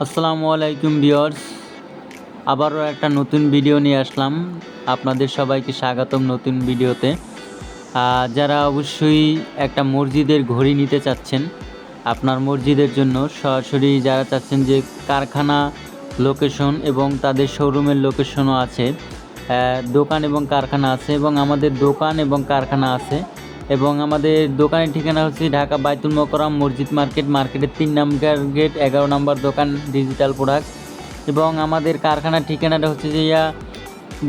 আসসালামু আলাইকুম ভিউয়ার্স, আবারও একটা নতুন ভিডিও নিয়ে আসলাম। আপনাদের সবাইকে স্বাগতম নতুন ভিডিওতে। যারা অবশ্যই একটা মসজিদের ঘড়ি নিতে চাচ্ছেন আপনার মসজিদের জন্য, সরাসরি যারা চাচ্ছেন যে কারখানা লোকেশন এবং তাদের শোরুমের লোকেশনও আছে, দোকান এবং কারখানা আছে, এবং আমাদের দোকান এবং কারখানা আছে। এবং আমাদের দোকানের ঠিকানা হচ্ছে ঢাকা বাইতুল মোকাররম মসজিদ মার্কেটের 3 নম্বর গেট 11 নম্বর দোকান, ডিজিটাল প্রোডাক্ট। এবং আমাদের কারখানার ঠিকানাটা হচ্ছে যে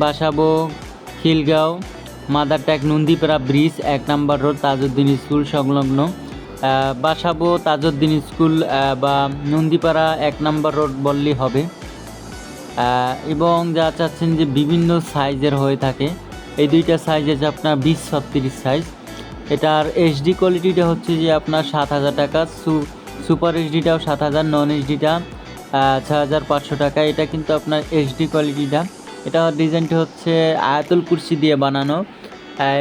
বাসাবো, খিলগাঁও, মাদার ট্যাগ, নন্দীপাড়া ব্রিজ, 1 নম্বর রোড, তাজউদ্দিন স্কুল সংলগ্ন। বাসাবো তাজউদ্দিন স্কুল বা নন্দীপাড়া 1 নম্বর রোড বললেই হবে। এবং যা চাচ্ছেন যে বিভিন্ন সাইজের হয়ে থাকে, এই দুইটা সাইজ আছে আপনার 20-36 সাইজ। এটার এইচডি কোয়ালিটিটা হচ্ছে যে আপনার 7,000 টাকা, সুপার এইচডিটাও 7,000, নন এইচডিটা 6,500 টাকা। এটা কিন্তু আপনার এইচডি কোয়ালিটিটা। এটা ডিজাইনটা হচ্ছে আয়াতুল কুরসি দিয়ে বানানো,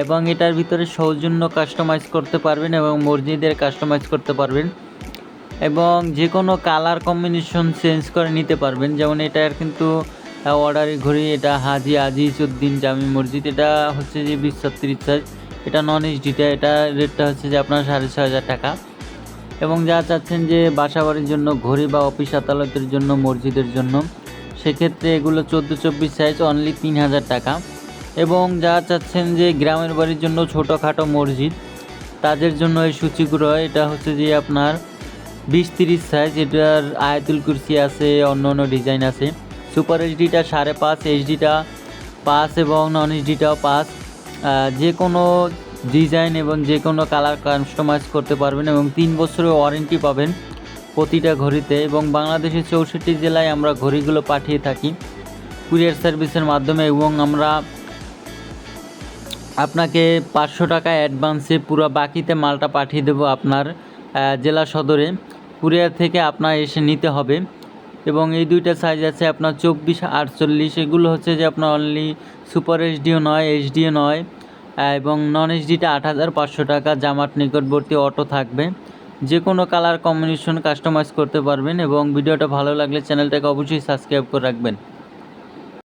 এবং এটার ভিতরে সৌজন্য কাস্টমাইজ করতে পারবেন এবং মসজিদের কাস্টমাইজ করতে পারবেন, এবং যে কোনো কালার কম্বিনেশন চেঞ্জ করে নিতে পারবেন। যেমন এটার কিন্তু অর্ডারি ঘড়ি, এটা হাজি আজিজউদ্দিন জামি মসজিদ, এটা হচ্ছে যে 20-36 সাইজ। এটা নন এইচডিটা, এটা রেটটা হচ্ছে যে আপনার 6,500 টাকা। এবং যা চাচ্ছেন যে বাসাবাড়ির জন্য ঘড়ি বা অফিস আদালতের জন্য, মসজিদের জন্য, সেক্ষেত্রে এগুলো 14-24 সাইজ, অনলি 3,000 টাকা। এবং যা চাচ্ছেন যে গ্রামের বাড়ির জন্য ছোটোখাটো মসজিদ, তাদের জন্য এই সূচিগুলো, এটা হচ্ছে যে আপনার 20-30 সাইজ। এটার আয়াতুল কুরসি আছে, অন্য অন্য ডিজাইন আছে। সুপার এইচডিটা 5.5, এইচডিটা 5 এবং নন এইচডিটাও 5। যে কোনো ডিজাইন এবং যে কোনো কালার কাস্টমাইজ করতে পারবেন, এবং 3 বছরের ওয়ারেন্টি পাবেন প্রতিটা ঘড়িতে। এবং বাংলাদেশের 64 জেলায় আমরা ঘড়িগুলো পাঠিয়ে থাকি কুরিয়ার সার্ভিসের মাধ্যমে, এবং আমরা আপনাকে 500 টাকা অ্যাডভান্সে পুরো বাকিতে মালটা পাঠিয়ে দেবো আপনার জেলা সদরে। কুরিয়ার থেকে আপনার এসে নিতে হবে। এবং এই দুইটা সাইজ আছে আপনার 24-48। এগুলো হচ্ছে যে আপনার অনলি সুপার এইচডিও নয়, এইচডিও নয়, এবং নন এইচডিটা 8,500 টাকা। জামার নিকটবর্তী অটো থাকবে, যে কোনো কালার কম্বিনেশন কাস্টমাইজ করতে পারবেন। এবং ভিডিওটা ভালো লাগলে চ্যানেলটাকে অবশ্যই সাবস্ক্রাইব করে রাখবেন।